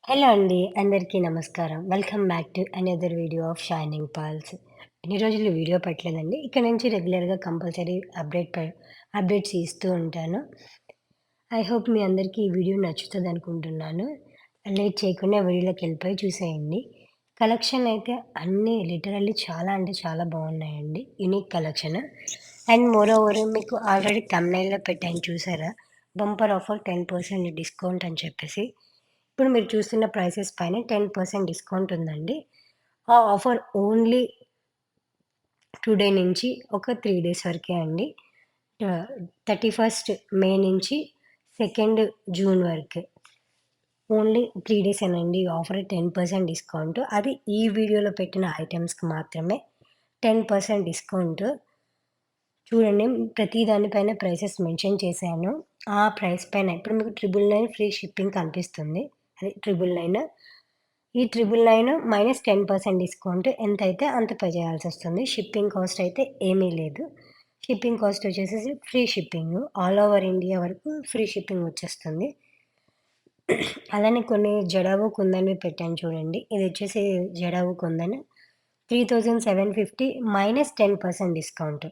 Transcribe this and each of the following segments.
Hello అండి. అందరికీ నమస్కారం. Welcome back to another video of shining pearls. ఇన్ని రోజులు వీడియో పెట్టలేదండి. ఇక నుంచి రెగ్యులర్‌గా కంపల్సరీ అప్డేట్స్ ఇస్తూ ఉంటాను. ఐ హోప్ మీ అందరికీ ఈ వీడియో నచ్చుతదనుకుంటున్నాను. లేట్ చేయకుండా వీడియోలోకెళ్ళిపోయి చూసేయండి. కలెక్షన్ అయితే అన్నీ లిటరల్లీ చాలా అంటే చాలా బాగున్నాయండి. Unique collection. అండ్ మోరోవర్ మీకు ఆల్రెడీ థంబ్‌నెయిల్‌లో పెట్టాను చూసారా? బంపర్ ఆఫర్ 10% డిస్కౌంట్ అని చెప్పేసి. ఇప్పుడు మీరు చూస్తున్న ప్రైసెస్ పైన 10% డిస్కౌంట్ ఉందండి. ఆ ఆఫర్ ఓన్లీ టుడే నుంచి ఒక 3 డేస్ వరకే అండి. 31 మే నుంచి 2 జూన్ వరకే. ఓన్లీ 3 డేసేనండి ఈ ఆఫర్ 10% డిస్కౌంట్. అది ఈ వీడియోలో పెట్టిన ఐటెమ్స్‌కి మాత్రమే 10% డిస్కౌంట్. చూడండి ప్రతి దాని పైన ప్రైసెస్ మెన్షన్ చేశాను. ఆ ప్రైస్ పైన ఇప్పుడు మీకు 999 ఫ్రీ షిప్పింగ్ కనిపిస్తుంది. అది 999 ఈ 999 మైనస్ 10% డిస్కౌంట్ ఎంతైతే అంత పే చేయాల్సొస్తుంది. షిప్పింగ్ కాస్ట్ అయితే ఏమీ లేదు. షిప్పింగ్ కాస్ట్ వచ్చేసేసి free shipping. All over India వరకు ఫ్రీ షిప్పింగ్ వచ్చేస్తుంది. అలానే కొన్ని జడావు కుందన్‌వి పెట్టాను చూడండి. ఇదొచ్చేసి జడావు కుందన్ 3750 మైనస్ 10% డిస్కౌంట్.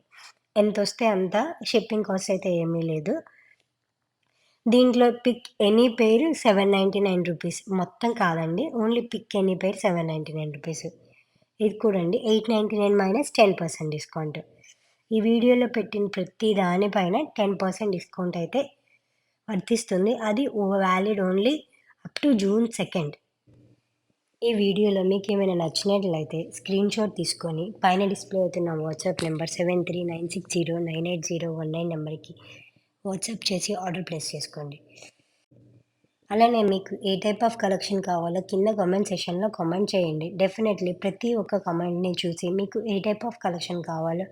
ఎంతొస్తే అంత షిప్పింగ్ కాస్ట్ అయితే ఏమీ లేదు. దీంట్లో పిక్ ఎనీ పెయిర్ రూ. 799 మొత్తం కాదండి. ఓన్లీ పిక్ ఎనీ పెయిర్ రూ. 799. ఇది కూడా అండి 899 మైనస్ 10% డిస్కౌంట్. ఈ వీడియోలో పెట్టిన ప్రతి దాని పైన 10% డిస్కౌంట్ అయితే వర్తిస్తుంది. అది valid only up to June 2. ఈ వీడియోలో మీకేమైనా నచ్చినట్లయితే స్క్రీన్‌షాట్ తీసుకొని పైన డిస్‌ప్లే అవుతున్న వాట్సాప్ నంబర్ 7396098019 నంబర్‌కి వాట్సాప్ చేసి ఆర్డర్ ప్లేస్ చేసుకోండి. అలానే మీకు ఏ టైప్ ఆఫ్ కలెక్షన్ కావాలో కింద కామెంట్ సెక్షన్‌లో కామెంట్ చేయండి. డెఫినెట్‌లీ ప్రతి ఒక్క కామెంట్‌ని చూసి మీకు ఏ టైప్ ఆఫ్ కలెక్షన్ కావాలో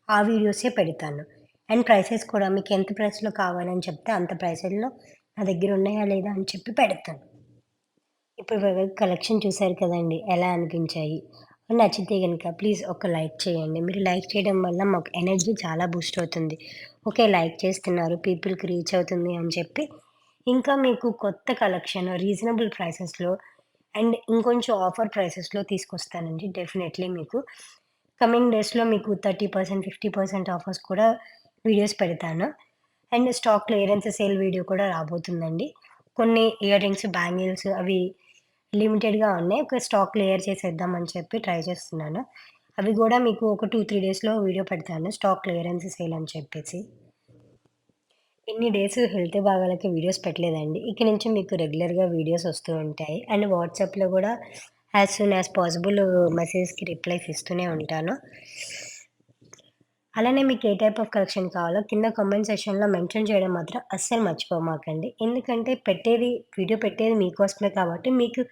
ఆ వీడియోసే పెడతాను. అండ్ ప్రైసెస్ కూడా మీకు ఎంత ప్రైస్‌లో కావాలని చెప్తే అంత ప్రైసుల్లో నా దగ్గర ఉన్నాయా లేదా అని చెప్పి పెడతాను. ఇప్పటి వరకు కలెక్షన్ చూసారు కదండీ! ఎలా అనిపించాయి? నచ్చితే గనుక ప్లీజ్ ఒక లైక్ చేయండి. మీరు లైక్ చేయడం వల్ల మాకు ఎనర్జీ చాలా బూస్ట్ అవుతుంది. ఓకే. లైక్ చేస్తున్నారు, పీపుల్‌కి రీచ్ అవుతుంది అని చెప్పి, ఇంకా మీకు కొత్త కలెక్షన్ రీజనబుల్ ప్రైసెస్‌లో అండ్ ఇంకొంచెం ఆఫర్ ప్రైసెస్‌లో తీసుకొస్తానండి డెఫినెట్‌లీ మీకు. కమింగ్ డేస్‌లో మీకు 30%, 50% ఆఫర్స్ కూడా వీడియోస్ పెడతాను. And stock clearance sale video కూడా రాబోతుందండి. కొన్ని ఇయర్ రింగ్స్, బ్యాంగిల్స్ అవి లిమిటెడ్‌గా ఉన్నాయి. ఒక స్టాక్ క్లియర్ చేసేద్దాం అని చెప్పి ట్రై చేస్తున్నాను. అవి గూడా మీకు ఒక 2, 3 డేస్‌లో వీడియో పెడతాను. స్టాక్ క్లియరెన్స్ సేల్ అని చెప్పేసి. ఇన్ని డేస్ హెల్త్ బాగాలేక వీడియోస్ పెట్టలేదండి. ఇక నుంచి మీకు రెగ్యులర్‌గా వీడియోస్ వస్తూ ఉంటాయి. అండ్ వాట్సాప్‌లో గూడా యాస్ సూన్ యాస్ పాసిబుల్ మెసేజ్‌కి రిప్లైస్ ఇస్తూనే ఉంటాను. అలానే మీకు ఏ టైప్ ఆఫ్ కలెక్షన్ కావాలో కింద కామెంట్ సెక్షన్‌లో మెన్షన్ చేయడం మాత్రం అస్సలు మర్చిపోమాకండి. ఎందుకంటే వీడియో పెట్టేది మీకోసమే కాబట్టి మీకు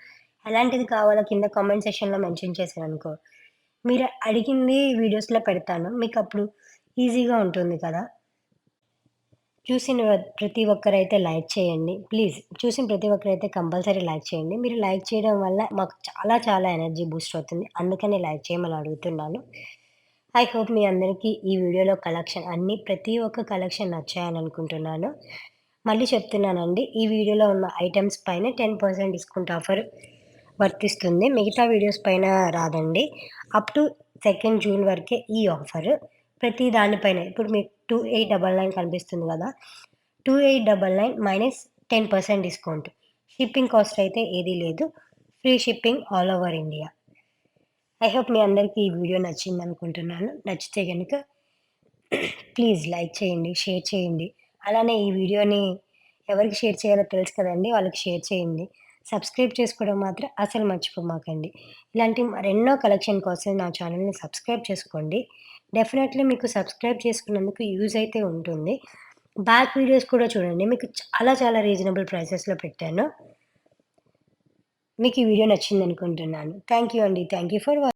ఎలాంటిది కావాలో కింద కామెంట్ సెక్షన్‌లో మెన్షన్ చేశారనుకో, మీరు అడిగింది వీడియోస్‌లో పెడతాను. మీకప్పుడు ఈజీగా ఉంటుంది కదా! ప్రతి ఒక్కరైతే లైక్ చేయండి. ప్లీజ్ చూసిన ప్రతి ఒక్కరైతే కంపల్సరీ లైక్ చేయండి. మీరు లైక్ చేయడం వల్ల మాకు చాలా చాలా ఎనర్జీ బూస్ట్ అవుతుంది. అందుకని లైక్ చేయమని అడుగుతున్నాను. ఐ హోప్ మీ అందరికీ ఈ వీడియోలో కలెక్షన్ ప్రతి ఒక్క కలెక్షన్ నచ్చాయని అనుకుంటున్నాను. మళ్ళీ చెప్తున్నానండి. ఈ వీడియోలో ఉన్న ఐటెమ్స్ పైన 10% డిస్కౌంట్ ఆఫర్ వర్తిస్తుంది. మిగతా వీడియోస్ పైన రాదండి. అప్ టు 2 జూన్ వరకే ఈ ఆఫర్. ప్రతి దానిపైన ఇప్పుడు మీకు 2899 కనిపిస్తుంది గదా! 2899 మైనస్ 10% డిస్కౌంట్. షిప్పింగ్ కాస్ట్ అయితే ఏదీ లేదు. Free shipping all over India. I hope మీ అందరికీ ఈ వీడియో నచ్చిందనుకుంటున్నాను. నచ్చితే గనుక ప్లీజ్ లైక్ చేయండి, షేర్ చేయండి. అలానే ఈ వీడియోని ఎవరికి షేర్ చేయాలో తెలుసు కదండీ! వాళ్ళకి షేర్ చేయండి. సబ్స్క్రైబ్ చేసుకోవడం మాత్రం అసలు మర్చిపోమాకండి. ఇలాంటి మరెన్నో కలెక్షన్ కోసం నా ఛానెల్‌ని సబ్స్క్రైబ్ చేసుకోండి. డెఫినెట్‌లీ మీకు సబ్స్క్రైబ్ చేసుకున్నందుకు యూజ్ అయితే ఉంటుంది. బ్యాక్ వీడియోస్ కూడా చూడండి. మీకు చాలా చాలా రీజనబుల్ ప్రైసెస్‌లో పెట్టాను. మీకు ఈ వీడియో నచ్చిందనుకుంటున్నాను. థాంక్ యూ అండి. Thank you for